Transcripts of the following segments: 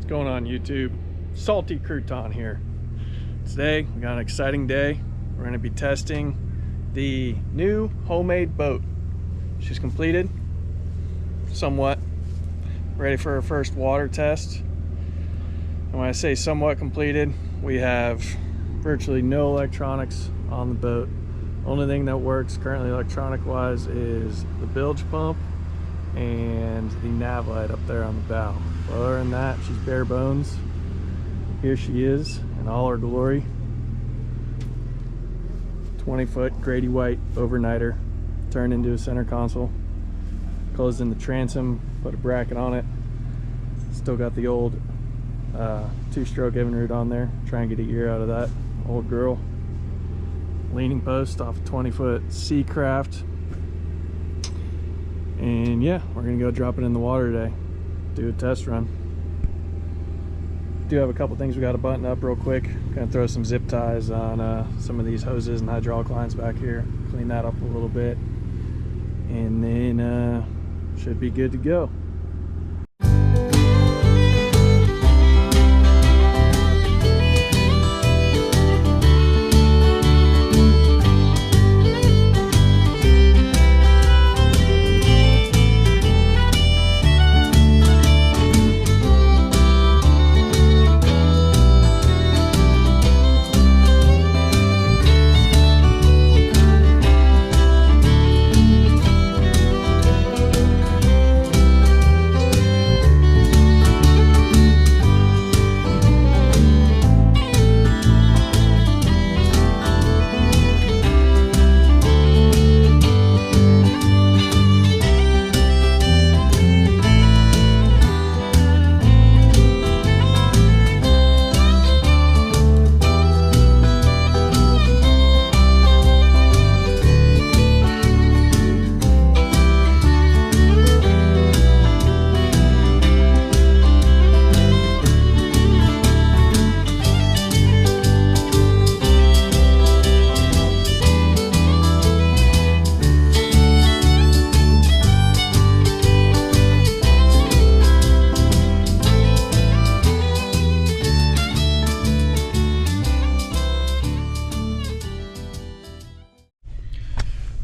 What's going on YouTube? Salty Crouton here. Today we got an exciting day. We're going to be testing the new homemade boat. She's completed somewhat, ready for her first water test. And when I say somewhat completed, we have virtually no electronics on the boat. Only thing that works currently electronic wise is the bilge pump and the nav light up there on the bow. But other than that, she's bare bones. Here she is in all her glory. 20-foot Grady White overnighter turned into a center console. Closed in the transom, put a bracket on it. Still got the old two-stroke Evinrude on there. Try and get a year out of that old girl. Leaning post off a 20-foot Seacraft. And yeah, we're gonna go drop it in the water today, do a test run. Do have a couple things we got to button up real quick. Gonna throw some zip ties on some of these hoses and hydraulic lines back here, clean that up a little bit, and then should be good to go.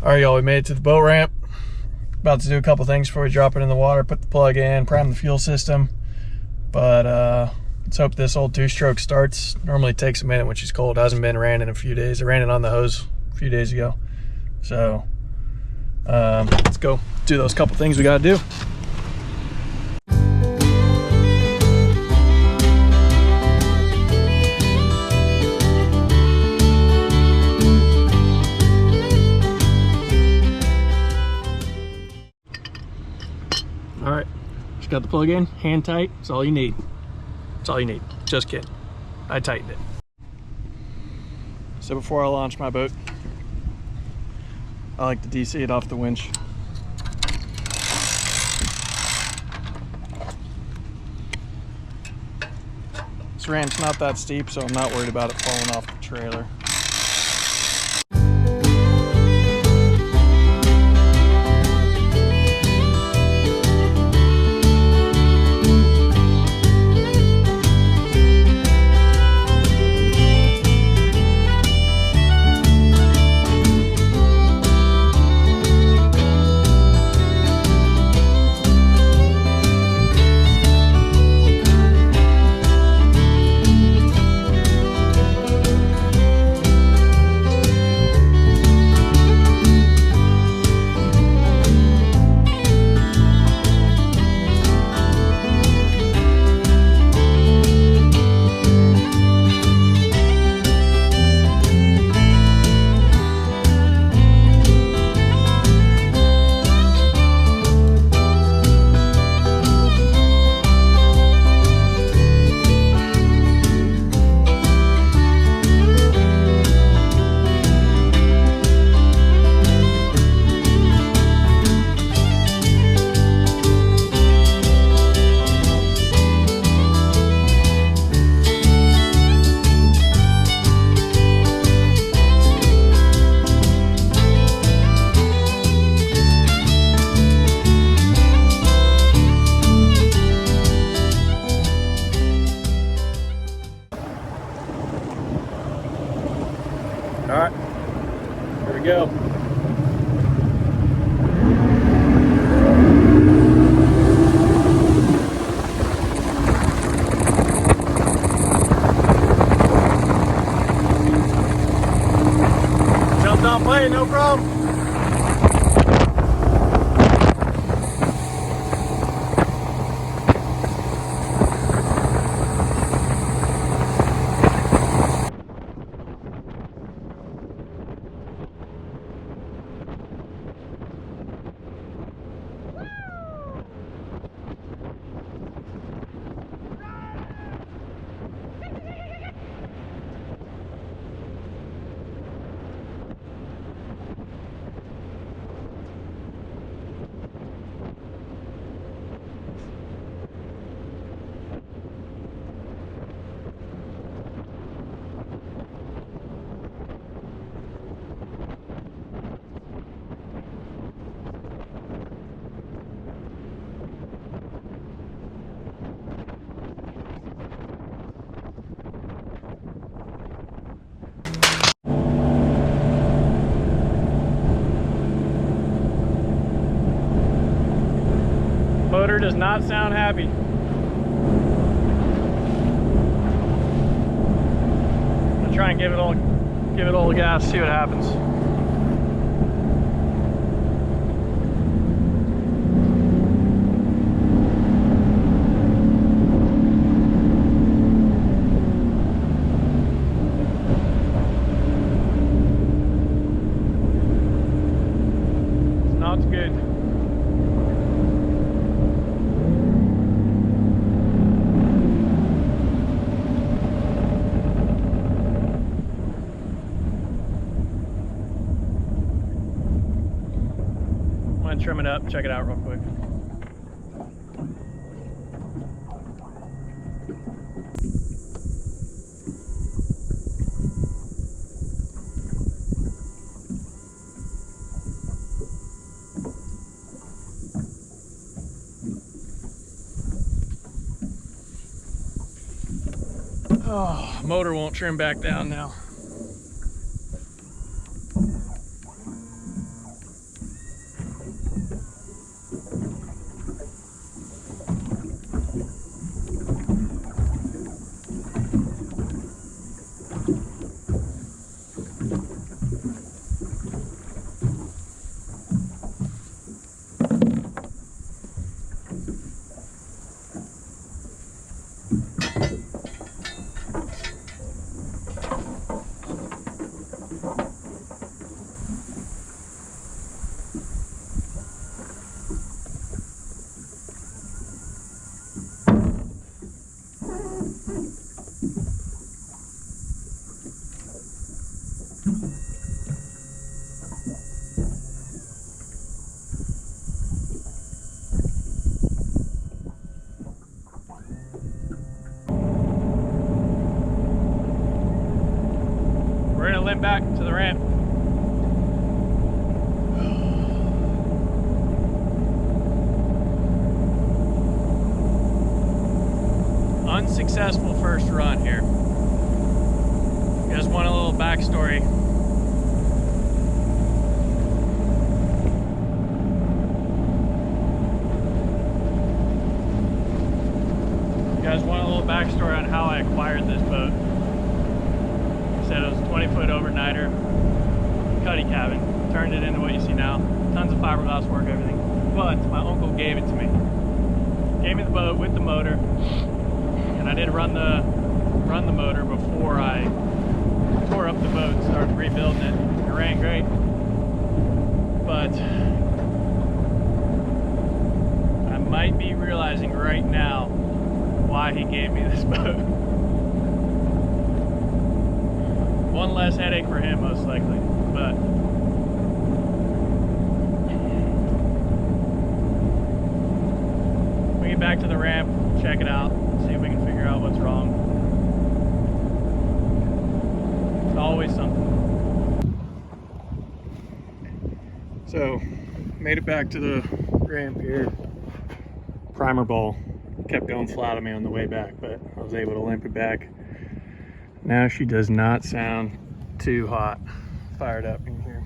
Alright y'all, we made it to the boat ramp. About to do a couple things before we drop it in the water, put the plug in, prime the fuel system. But let's hope this old two-stroke starts. Normally it takes a minute when she's cold. It hasn't been ran in a few days. I ran it on the hose a few days ago. So let's go do those couple things we gotta do. All right, just got the plug in, hand tight. That's all you need. That's all you need. Just kidding. I tightened it. So before I launch my boat, I like to DC it off the winch. This ramp's not that steep, so I'm not worried about it falling off the trailer. we go. Jumped on plane, no problem. Motor does not sound happy. I'm gonna try and give it all the gas, see what happens. It's not good. Trim it up, check it out real quick. Oh, motor won't trim back down now. We're gonna limp back to the ramp. Unsuccessful first run here. You guys want a little backstory? You guys want a little backstory on how I acquired this boat? Said it was a 20-foot overnighter, cuddy cabin. Turned it into what you see now. Tons of fiberglass work, everything. But my uncle gave it to me. Gave me the boat with the motor, and I did run the motor before I tore up the boat and started rebuilding it. It ran great, but I might be realizing right now why he gave me this boat. One less headache for him, most likely, but we get back to the ramp, check it out, see if we can figure out what's wrong. It's always something. So, made it back to the ramp here. Primer ball kept going flat on me on the way back, but I was able to limp it back. Now she does not sound too hot, fired up in here.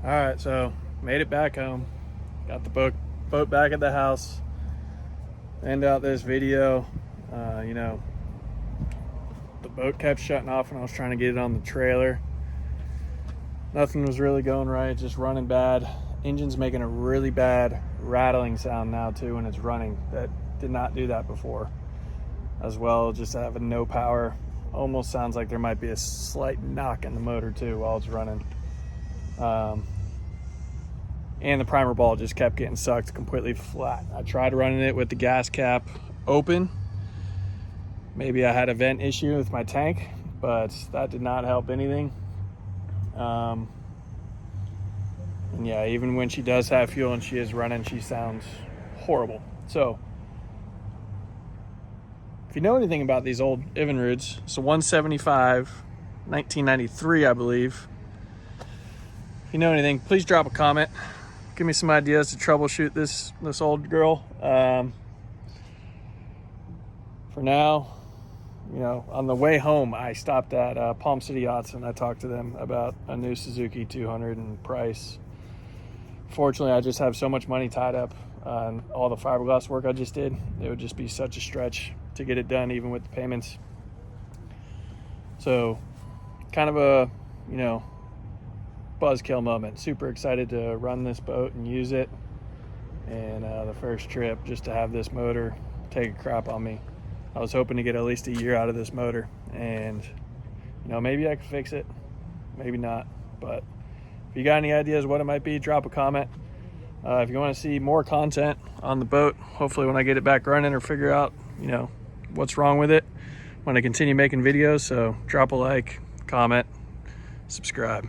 All right, so made it back home. Got the boat back at the house. End out this video. You know, the boat kept shutting off when I was trying to get it on the trailer. Nothing was really going right, just running bad. Engine's making a really bad rattling sound now too when it's running. That did not do that before. As well, just having no power. Almost sounds like there might be a slight knock in the motor too while it's running. And the primer ball just kept getting sucked completely flat. I tried running it with the gas cap open. Maybe I had a vent issue with my tank, but that did not help anything. And yeah, even when she does have fuel and she is running, she sounds horrible. So if you know anything about these old Evinrudes, it's a 175, 1993, I believe. If you know anything, please drop a comment. Give me some ideas to troubleshoot this old girl. For now, you know, on the way home, I stopped at Palm City Yachts and I talked to them about a new Suzuki 200 and price. Fortunately, I just have so much money tied up on all the fiberglass work I just did. It would just be such a stretch to get it done, even with the payments. So, kind of a, you know, buzzkill moment. Super excited to run this boat and use it. And the first trip, just to have this motor take a crap on me. I was hoping to get at least a year out of this motor, and you know, maybe I could fix it, maybe not. But if you got any ideas what it might be, drop a comment. If you want to see more content on the boat, hopefully when I get it back running or figure out, you know, what's wrong with it, I want to continue making videos. So drop a like, comment, subscribe.